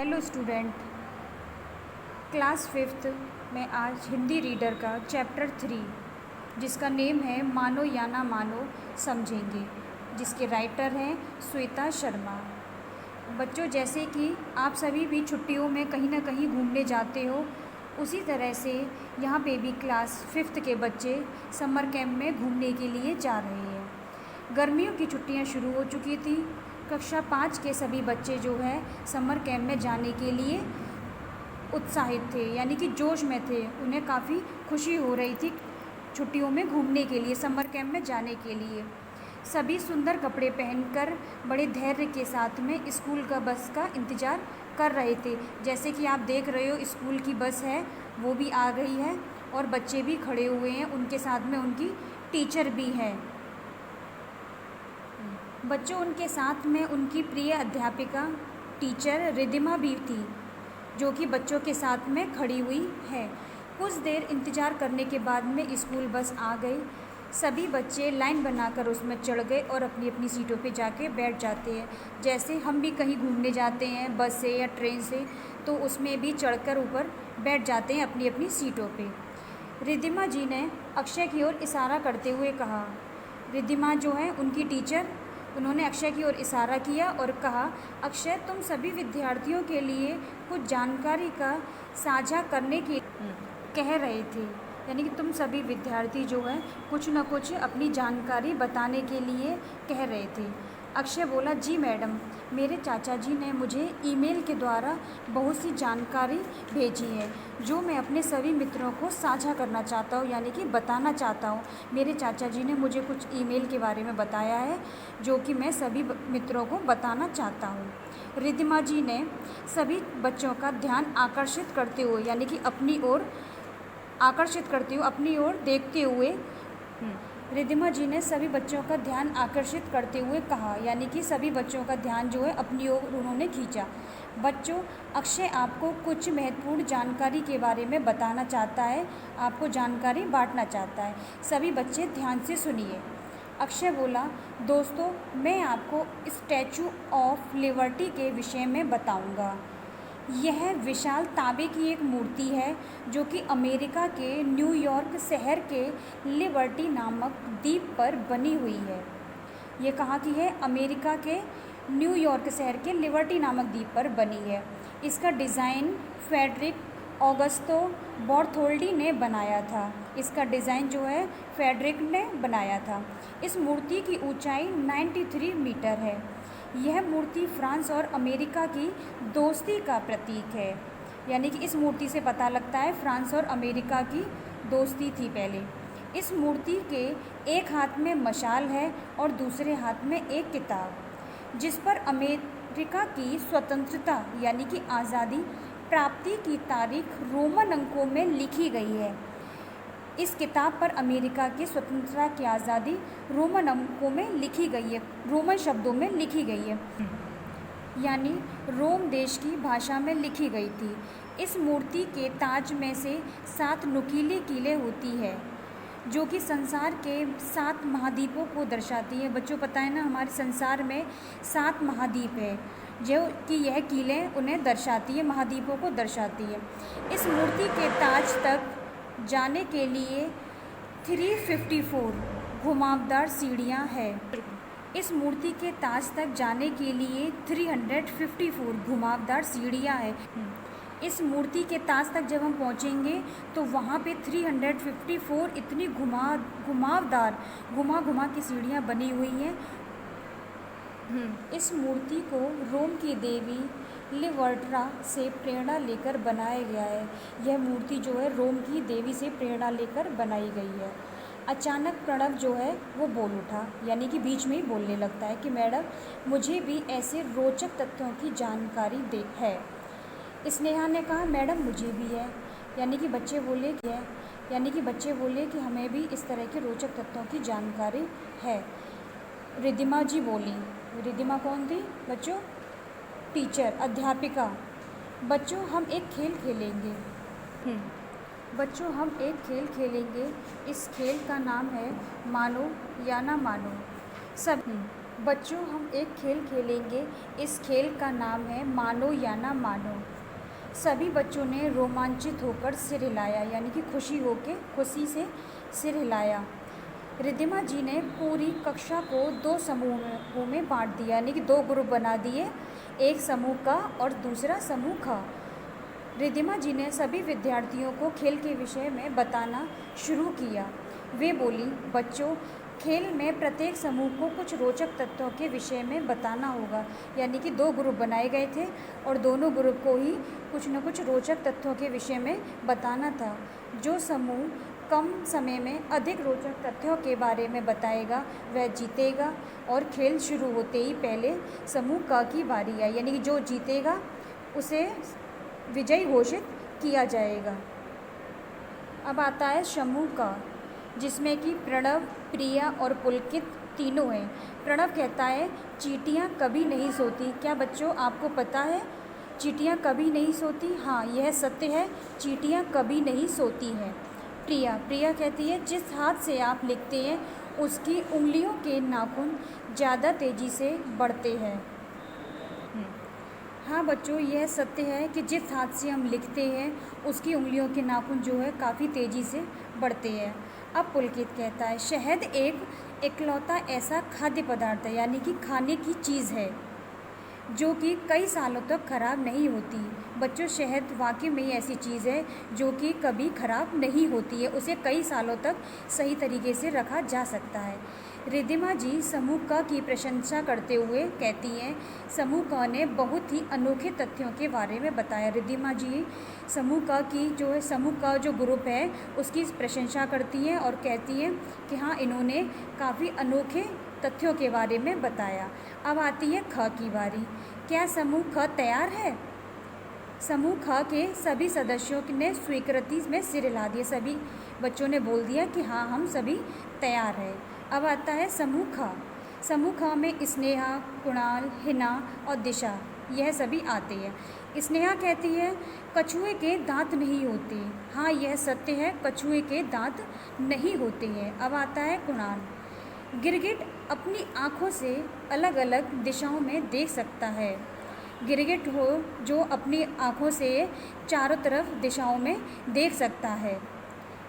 Hello student, class fifth में आज Hindi reader का चैप्टर 3 जिसका नेम है मानो या ना मानो समझेंगे, जिसके राइटर हैं श्वेता शर्मा। बच्चों, जैसे कि आप सभी भी छुट्टियों में कहीं ना कहीं घूमने जाते हो, उसी तरह से यहाँ पे भी क्लास फिफ्थ के बच्चे समर कैंप में घूमने के लिए जा रहे हैं। गर्मियों की छुट्टियाँ शुरू हो चुकी थी। कक्षा 5 के सभी बच्चे जो है समर कैंप में जाने के लिए उत्साहित थे, यानी कि जोश में थे। उन्हें काफ़ी खुशी हो रही थी छुट्टियों में घूमने के लिए, समर कैंप में जाने के लिए। सभी सुंदर कपड़े पहनकर बड़े धैर्य के साथ में स्कूल का बस का इंतज़ार कर रहे थे। जैसे कि आप देख रहे हो, स्कूल की बस है वो भी आ गई है और बच्चे भी खड़े हुए हैं, उनके साथ में उनकी टीचर भी है। बच्चों, उनके साथ में उनकी प्रिय अध्यापिका टीचर रिद्धिमा भी थी, जो कि बच्चों के साथ में खड़ी हुई है। कुछ देर इंतज़ार करने के बाद में स्कूल बस आ गई। सभी बच्चे लाइन बनाकर उसमें चढ़ गए और अपनी अपनी सीटों पे जाके बैठ जाते हैं। जैसे हम भी कहीं घूमने जाते हैं बस से या ट्रेन से, तो उसमें भी चढ़कर ऊपर बैठ जाते हैं अपनी अपनी सीटों पे। रिद्धिमा जी ने अक्षय की ओर इशारा करते हुए कहा। रिद्धिमा जो है उनकी टीचर, उन्होंने अक्षय की ओर इशारा किया और कहा, अक्षय, तुम सभी विद्यार्थियों के लिए कुछ जानकारी का साझा करने के कह रहे थे, यानी कि तुम सभी विद्यार्थी जो है कुछ न कुछ अपनी जानकारी बताने के लिए कह रहे थे। अक्षय बोला, जी मैडम, मेरे चाचा जी ने मुझे ईमेल के द्वारा बहुत सी जानकारी भेजी है जो मैं अपने सभी मित्रों को साझा करना चाहता हूँ, यानी कि बताना चाहता हूँ। मेरे चाचा जी ने मुझे कुछ ईमेल के बारे में बताया है जो कि मैं सभी मित्रों को बताना चाहता हूँ। रिद्धिमा जी ने सभी बच्चों का ध्यान आकर्षित करते हुए, यानी कि अपनी ओर आकर्षित करते हुए, अपनी ओर देखते हुए रिद्धिमा जी ने सभी बच्चों का ध्यान आकर्षित करते हुए कहा, यानी कि सभी बच्चों का ध्यान जो है अपनी ओर उन्होंने खींचा। बच्चों, अक्षय आपको कुछ महत्वपूर्ण जानकारी के बारे में बताना चाहता है, आपको जानकारी बांटना चाहता है। सभी बच्चे ध्यान से सुनिए। अक्षय बोला, दोस्तों, मैं आपको स्टैचू ऑफ लिबर्टी के विषय में बताऊंगा। यह विशाल तांबे की एक मूर्ति है जो कि अमेरिका के न्यूयॉर्क शहर के लिबर्टी नामक द्वीप पर बनी हुई है। ये कहाँ की है? अमेरिका के न्यूयॉर्क शहर के लिबर्टी नामक द्वीप पर बनी है। इसका डिज़ाइन फ्रेडरिक ऑगस्टो बॉर्थोल्डी ने बनाया था। इसका डिज़ाइन जो है फ्रेडरिक ने बनाया था। इस मूर्ति की ऊंचाई 93 मीटर है। यह मूर्ति फ्रांस और अमेरिका की दोस्ती का प्रतीक है, यानी कि इस मूर्ति से पता लगता है फ्रांस और अमेरिका की दोस्ती थी पहले। इस मूर्ति के एक हाथ में मशाल है और दूसरे हाथ में एक किताब, जिस पर अमेरिका की स्वतंत्रता यानी कि आज़ादी प्राप्ति की तारीख रोमन अंकों में लिखी गई है। इस किताब पर अमेरिका की स्वतंत्रता की आज़ादी रोमन अंकों में लिखी गई है, रोमन शब्दों में लिखी गई है, यानी रोम देश की भाषा में लिखी गई थी। इस मूर्ति के ताज में से 7 नुकीली कीलें होती है जो कि संसार के 7 महाद्वीपों को दर्शाती है। बच्चों, पता है ना, हमारे संसार में 7 महाद्वीप है जो कि यह कीलें उन्हें दर्शाती है, महाद्वीपों को दर्शाती है। इस मूर्ति के ताज तक जाने के लिए 354 घुमावदार सीढ़ियाँ हैं। इस मूर्ति के ताज तक जाने के लिए 354 घुमावदार सीढ़ियाँ हैं। इस मूर्ति के ताज तक जब हम पहुँचेंगे तो वहाँ पे 354 इतनी घुमावदार घुमा की सीढ़ियाँ बनी हुई हैं। इस मूर्ति को रोम की देवी लिवर्ट्रा से प्रेरणा लेकर बनाया गया है। यह मूर्ति जो है रोम की देवी से प्रेरणा लेकर बनाई गई है। अचानक प्रणव जो है वो बोल उठा, यानी कि बीच में ही बोलने लगता है कि मैडम, मुझे भी ऐसे रोचक तथ्यों की जानकारी है। स्नेहा ने कहा, मैडम, मुझे भी है। यानी कि बच्चे बोले कि हमें भी इस तरह के रोचक तथ्यों की जानकारी है। रिद्धिमा जी बोली। रिद्धिमा कौन थी बच्चों? टीचर, अध्यापिका। बच्चों, हम एक खेल खेलेंगे। इस खेल का नाम है मानो या ना मानो। बच्चों, हम एक खेल खेलेंगे। इस खेल का नाम है मानो या ना मानो। सभी बच्चों ने रोमांचित होकर सिर हिलाया, यानी कि खुशी से सिर हिलाया। रिद्धिमा जी ने पूरी कक्षा को दो समूहों में बांट दिया, यानी कि दो ग्रुप बना दिए, एक समूह का और दूसरा समूह का। रिद्धिमा जी ने सभी विद्यार्थियों को खेल के विषय में बताना शुरू किया। वे बोली, बच्चों, खेल में प्रत्येक समूह को कुछ रोचक तथ्यों के विषय में बताना होगा। यानी कि दो ग्रुप बनाए गए थे और दोनों ग्रुप को ही कुछ न कुछ रोचक तथ्यों के विषय में बताना था। जो समूह कम समय में अधिक रोचक तथ्यों के बारे में बताएगा वह जीतेगा। और खेल शुरू होते ही पहले समूह क की बारी आई, यानी कि जो जीतेगा उसे विजयी घोषित किया जाएगा। अब आता है समूह का, जिसमें कि प्रणव, प्रिया और पुलकित तीनों हैं। प्रणव कहता है, चींटियाँ कभी नहीं सोती। क्या बच्चों, आपको पता है चींटियाँ कभी नहीं सोती? हाँ, यह सत्य है, चींटियाँ कभी नहीं सोती हैं। प्रिया कहती है, जिस हाथ से आप लिखते हैं उसकी उंगलियों के नाखून ज़्यादा तेज़ी से बढ़ते हैं। हाँ बच्चों, यह सत्य है कि जिस हाथ से हम लिखते हैं उसकी उंगलियों के नाखून जो है काफ़ी तेज़ी से बढ़ते हैं। अब पुलकित कहता है, शहद एक इकलौता ऐसा खाद्य पदार्थ है, यानी कि खाने की चीज़ है, जो कि कई सालों तक ख़राब नहीं होती। बच्चों, शहद वाकई में ही ऐसी चीज़ है जो कि कभी ख़राब नहीं होती है, उसे कई सालों तक सही तरीके से रखा जा सकता है। रिद्धिमा जी समूह क की प्रशंसा करते हुए कहती हैं, समूह क ने बहुत ही अनोखे तथ्यों के बारे में बताया। रिद्धिमा जी समूह क की जो है, समूह का जो ग्रुप है उसकी प्रशंसा करती हैं और कहती हैं कि हाँ, इन्होंने काफ़ी अनोखे तथ्यों के बारे में बताया। अब आती है ख की बारी। क्या समूह ख तैयार है? समूह ख के सभी सदस्यों ने स्वीकृति में सिर हिला दिए। सभी बच्चों ने बोल दिया कि हाँ, हम सभी तैयार हैं। अब आता है समूह ख। समूह ख में स्नेहा, कुणाल, हिना और दिशा, यह सभी आते हैं। स्नेहा कहती है, कछुए के दांत नहीं होते। हाँ, यह सत्य है, कछुए के दांत नहीं होते हैं। अब आता है कुणाल। गिरगिट अपनी आँखों से अलग अलग दिशाओं में देख सकता है। गिरगिट हो जो अपनी आँखों से चारों तरफ दिशाओं में देख सकता है।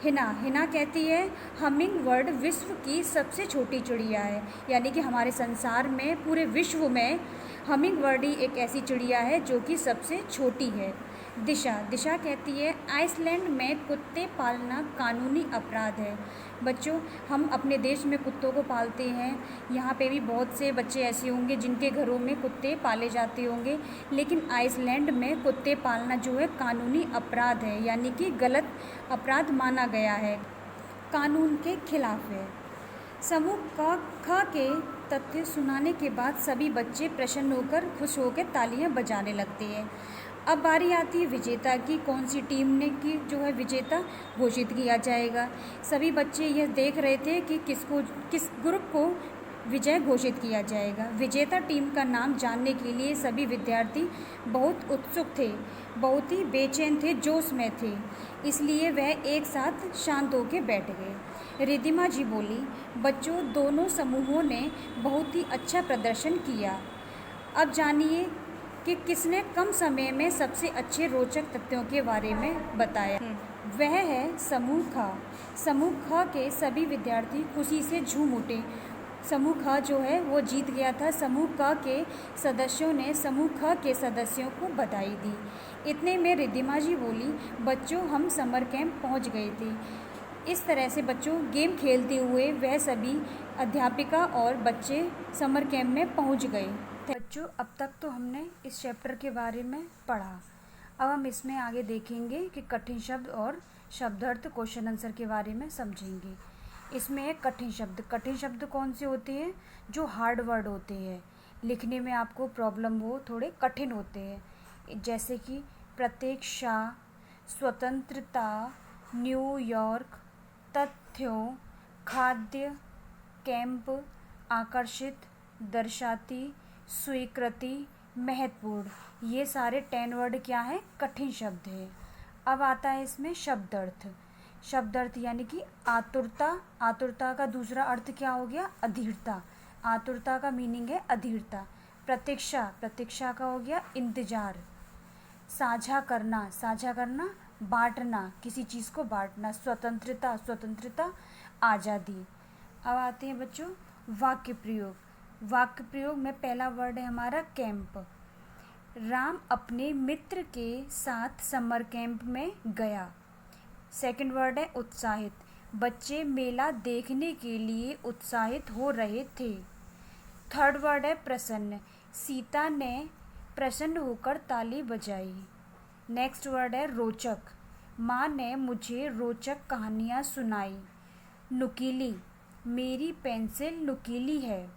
हिना कहती है, हमिंग बर्ड विश्व की सबसे छोटी चिड़िया है, यानी कि हमारे संसार में, पूरे विश्व में हमिंग बर्ड ही एक ऐसी चिड़िया है जो कि सबसे छोटी है। दिशा कहती है, आइसलैंड में कुत्ते पालना कानूनी अपराध है। बच्चों, हम अपने देश में कुत्तों को पालते हैं, यहाँ पे भी बहुत से बच्चे ऐसे होंगे जिनके घरों में कुत्ते पाले जाते होंगे, लेकिन आइसलैंड में कुत्ते पालना जो है कानूनी अपराध है, यानी कि गलत अपराध माना गया है, कानून के खिलाफ है। समूह ख के तथ्य सुनाने के बाद सभी बच्चे प्रसन्न होकर, खुश होकर तालियां बजाने लगते हैं। अब बारी आती है विजेता की। कौन सी टीम ने की जो है विजेता घोषित किया जाएगा। सभी बच्चे यह देख रहे थे कि किस ग्रुप को विजय घोषित किया जाएगा। विजेता टीम का नाम जानने के लिए सभी विद्यार्थी बहुत उत्सुक थे, बहुत ही बेचैन थे, जोश में थे, इसलिए वह एक साथ शांत होकर बैठ गए। रिद्धिमा जी बोली, बच्चों, दोनों समूहों ने बहुत ही अच्छा प्रदर्शन किया। अब जानिए कि किसने कम समय में सबसे अच्छे रोचक तथ्यों के बारे में बताया। वह है समूह ख। समूह ख के सभी विद्यार्थी खुशी से झूम उठे। समूह ख जो है वो जीत गया था। समूह क के सदस्यों ने समूह ख के सदस्यों को बधाई दी। इतने में रिद्धिमा जी बोली, बच्चों, हम समर कैंप पहुंच गए थे। इस तरह से बच्चों गेम खेलते हुए वह सभी अध्यापिका और बच्चे समर कैंप में पहुंच गए। बच्चों, अब तक तो हमने इस चैप्टर के बारे में पढ़ा। अब हम इसमें आगे देखेंगे कि कठिन शब्द और शब्दार्थ, क्वेश्चन आंसर के बारे में समझेंगे। इसमें एक कठिन शब्द कौन से होते हैं? जो हार्ड वर्ड होते हैं, लिखने में आपको प्रॉब्लम हो, थोड़े कठिन होते हैं, जैसे कि प्रतीक्षा, स्वतंत्रता, न्यूयॉर्क, तथ्यों, खाद्य, कैंप, आकर्षित, दर्शाती, स्वीकृति, महत्वपूर्ण, ये सारे 10 वर्ड क्या है? कठिन शब्द है। अब आता है इसमें शब्दार्थ यानी कि आतुरता। आतुरता का दूसरा अर्थ क्या हो गया? अधीरता। आतुरता का मीनिंग है अधीरता। प्रतीक्षा, प्रतीक्षा का हो गया इंतजार। साझा करना, बांटना, किसी चीज़ को बांटना। स्वतंत्रता, स्वतंत्रता आज़ादी। अब आते हैं बच्चों वाक्य प्रयोग। वाक्य प्रयोग में पहला वर्ड है हमारा कैंप। राम अपने मित्र के साथ समर कैंप में गया। सेकंड वर्ड है उत्साहित। बच्चे मेला देखने के लिए उत्साहित हो रहे थे। थर्ड वर्ड है प्रसन्न। सीता ने प्रसन्न होकर ताली बजाई। नेक्स्ट वर्ड है रोचक। माँ ने मुझे रोचक कहानियाँ सुनाई। नुकीली, मेरी पेंसिल नुकीली है।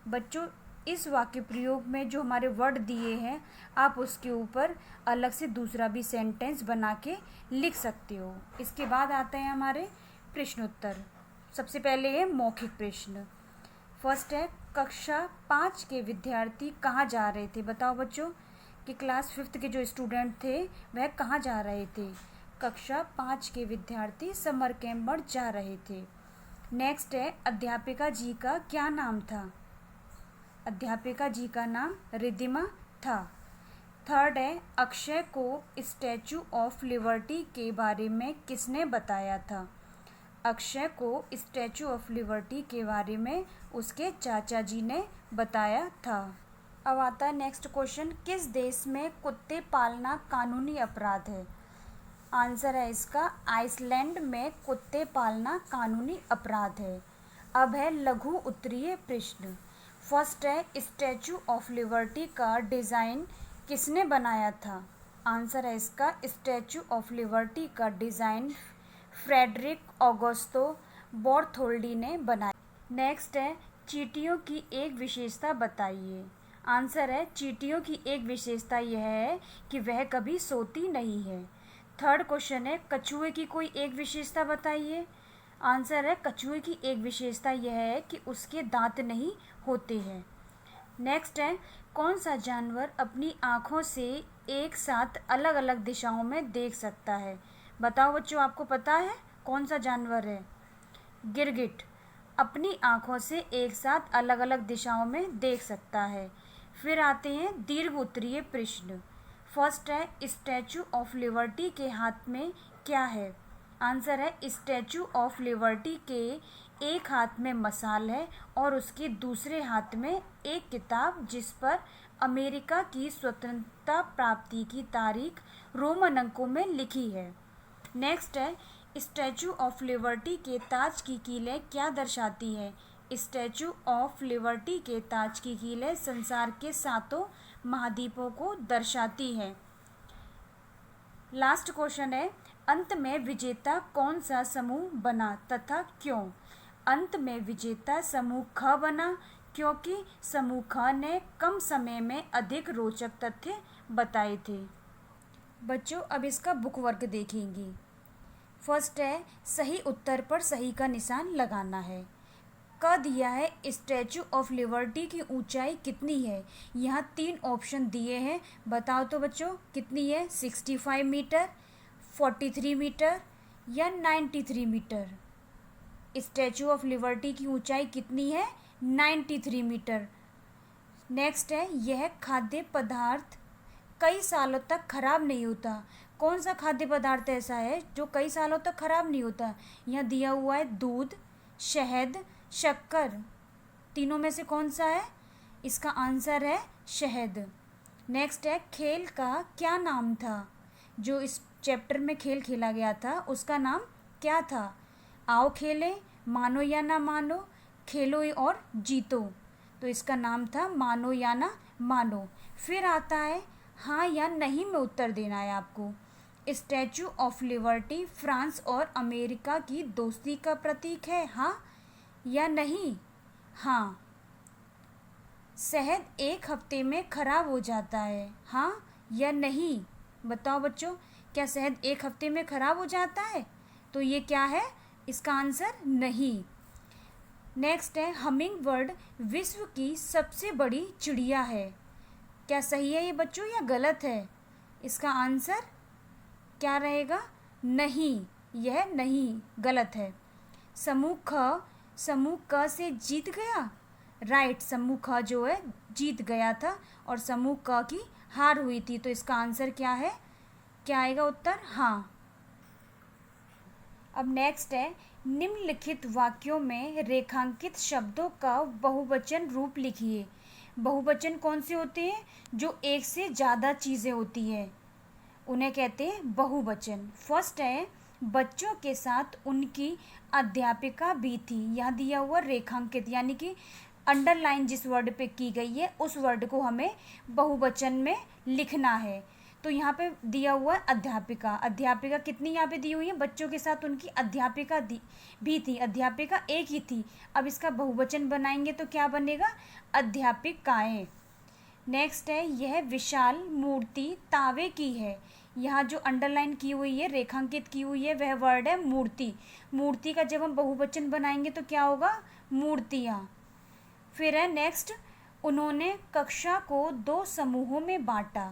बच्चों इस वाक्य प्रयोग में जो हमारे वर्ड दिए हैं आप उसके ऊपर अलग से दूसरा भी सेंटेंस बना के लिख सकते हो। इसके बाद आते हैं हमारे प्रश्नोत्तर। सबसे पहले है मौखिक प्रश्न। फर्स्ट है कक्षा 5 के विद्यार्थी कहाँ जा रहे थे। बताओ बच्चों कि क्लास 5th के जो स्टूडेंट थे वह कहाँ जा रहे थे। कक्षा 5 के विद्यार्थी समर कैंप पर जा रहे थे। नेक्स्ट है अध्यापिका जी का क्या नाम था। अध्यापिका जी का नाम रिद्धिमा था। थर्ड है अक्षय को स्टैचू ऑफ लिबर्टी के बारे में किसने बताया था। अक्षय को स्टैचू ऑफ लिबर्टी के बारे में उसके चाचा जी ने बताया था। अब आता है नेक्स्ट क्वेश्चन, किस देश में कुत्ते पालना कानूनी अपराध है। आंसर है इसका आइसलैंड में कुत्ते पालना कानूनी अपराध है। अब है लघु उत्तरीय प्रश्न। फर्स्ट है स्टैचू ऑफ लिबर्टी का डिज़ाइन किसने बनाया था। आंसर है इसका स्टैचू ऑफ लिबर्टी का डिज़ाइन फ्रेडरिक ऑगस्टो बर्थोल्डी ने बनाया। नेक्स्ट है चींटियों की एक विशेषता बताइए। आंसर है चींटियों की एक विशेषता यह है कि वह कभी सोती नहीं है। थर्ड क्वेश्चन है कछुए की कोई एक विशेषता बताइए। आंसर है कछुए की एक विशेषता यह है कि उसके दांत नहीं होते हैं। नेक्स्ट है कौन सा जानवर अपनी आँखों से एक साथ अलग अलग दिशाओं में देख सकता है। बताओ बच्चों आपको पता है कौन सा जानवर है। गिरगिट अपनी आँखों से एक साथ अलग अलग दिशाओं में देख सकता है। फिर आते हैं दीर्घ उत्तरीय प्रश्न। फर्स्ट है स्टैचू ऑफ लिबर्टी के हाथ में क्या है। आंसर है स्टैचू ऑफ लिबर्टी के एक हाथ में मशाल है और उसके दूसरे हाथ में एक किताब जिस पर अमेरिका की स्वतंत्रता प्राप्ति की तारीख रोमन अंकों में लिखी है। नेक्स्ट है स्टैचू ऑफ लिबर्टी के ताज की कीलें क्या दर्शाती है। स्टैचू ऑफ लिबर्टी के ताज की कीलें संसार के 7 महाद्वीपों को दर्शाती है। लास्ट क्वेश्चन है अंत में विजेता कौन सा समूह बना तथा क्यों। अंत में विजेता समूह ख बना क्योंकि समूह ख ने कम समय में अधिक रोचक तथ्य बताए थे। बच्चों अब इसका बुक वर्क देखेंगे। फर्स्ट है सही उत्तर पर सही का निशान लगाना है। क दिया है स्टैचू ऑफ लिबर्टी की ऊंचाई कितनी है। यहाँ 3 ऑप्शन दिए हैं, बताओ तो बच्चों कितनी है। 65 मीटर, 43 मीटर या 93 मीटर। स्टैचू ऑफ लिबर्टी की ऊंचाई कितनी है। 93 मीटर। नेक्स्ट है यह खाद्य पदार्थ कई सालों तक खराब नहीं होता। कौन सा खाद्य पदार्थ ऐसा है जो कई सालों तक खराब नहीं होता। यहाँ दिया हुआ है दूध, शहद, शक्कर। तीनों में से कौन सा है। इसका आंसर है शहद। नेक्स्ट है खेल का क्या नाम था। जो इस चैप्टर में खेल खेला गया था उसका नाम क्या था। आओ खेलें, मानो या ना मानो, खेलो और जीतो। तो इसका नाम था मानो या ना मानो। फिर आता है हाँ या नहीं में उत्तर देना है आपको। स्टैचू ऑफ लिबर्टी फ्रांस और अमेरिका की दोस्ती का प्रतीक है, हाँ या नहीं। हाँ। शहद 1 हफ्ते में खराब हो जाता है, हाँ या नहीं। बताओ बच्चों क्या शहद 1 हफ्ते में खराब हो जाता है। तो ये क्या है, इसका आंसर नहीं। नेक्स्ट है हमिंग बर्ड विश्व की सबसे बड़ी चिड़िया है। क्या सही है ये बच्चों या गलत है। इसका आंसर क्या रहेगा, नहीं, यह नहीं, गलत है। समूह क से जीत गया। राइट, समूह ख जो है जीत गया था और समूह क की हार हुई थी। तो इसका आंसर क्या है, क्या आएगा उत्तर, हाँ। अब नेक्स्ट है, निम्नलिखित वाक्यों में रेखांकित शब्दों का बहुवचन रूप लिखिए। बहुवचन कौन से होते हैं, जो एक से ज़्यादा चीज़ें होती है उन्हें कहते हैं बहुवचन। फर्स्ट है, बच्चों के साथ उनकी अध्यापिका भी थी। यहाँ दिया हुआ रेखांकित यानी कि अंडरलाइन जिस वर्ड पे की गई है उस वर्ड को हमें बहुवचन में लिखना है। तो यहाँ पे दिया हुआ है अध्यापिका। अध्यापिका कितनी यहाँ पे दी हुई है, बच्चों के साथ उनकी अध्यापिका भी थी। अध्यापिका एक ही थी। अब इसका बहुवचन बनाएंगे तो क्या बनेगा, अध्यापिकाएं। नेक्स्ट है, यह विशाल मूर्ति तावे की है। यहाँ जो अंडरलाइन की हुई है, रेखांकित की हुई है, वह वर्ड है मूर्ति। मूर्ति का जब हम बहुवचन बनाएंगे तो क्या होगा, मूर्तियाँ। फिर है नेक्स्ट, उन्होंने कक्षा को 2 समूहों में बांटा।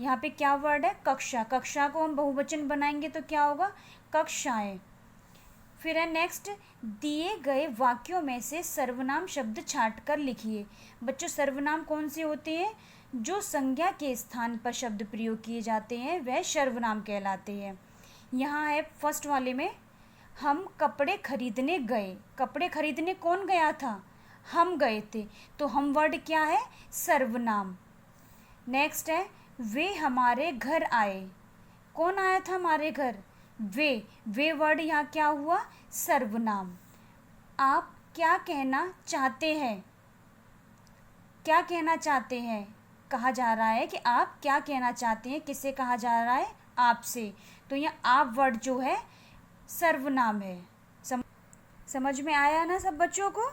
यहाँ पे क्या वर्ड है, कक्षा। कक्षा को हम बहुवचन बनाएंगे तो क्या होगा, कक्षाएं। फिर है नेक्स्ट, दिए गए वाक्यों में से सर्वनाम शब्द छांट कर लिखिए। बच्चों, सर्वनाम कौन से होते हैं, जो संज्ञा के स्थान पर शब्द प्रयोग किए जाते हैं वह सर्वनाम कहलाते हैं। यहाँ है फर्स्ट वाले में, हम कपड़े खरीदने गए। कपड़े खरीदने कौन गया था, हम गए थे। तो हम वर्ड क्या है, सर्वनाम। नेक्स्ट है, वे हमारे घर आए। कौन आया था हमारे घर, वे वर्ड यहाँ क्या हुआ, सर्वनाम। आप क्या कहना चाहते हैं, क्या कहना चाहते हैं, कहा जा रहा है कि आप क्या कहना चाहते हैं, किससे कहा जा रहा है, आपसे। तो यहाँ आप वर्ड जो है सर्वनाम है। समझ में आया ना सब बच्चों को।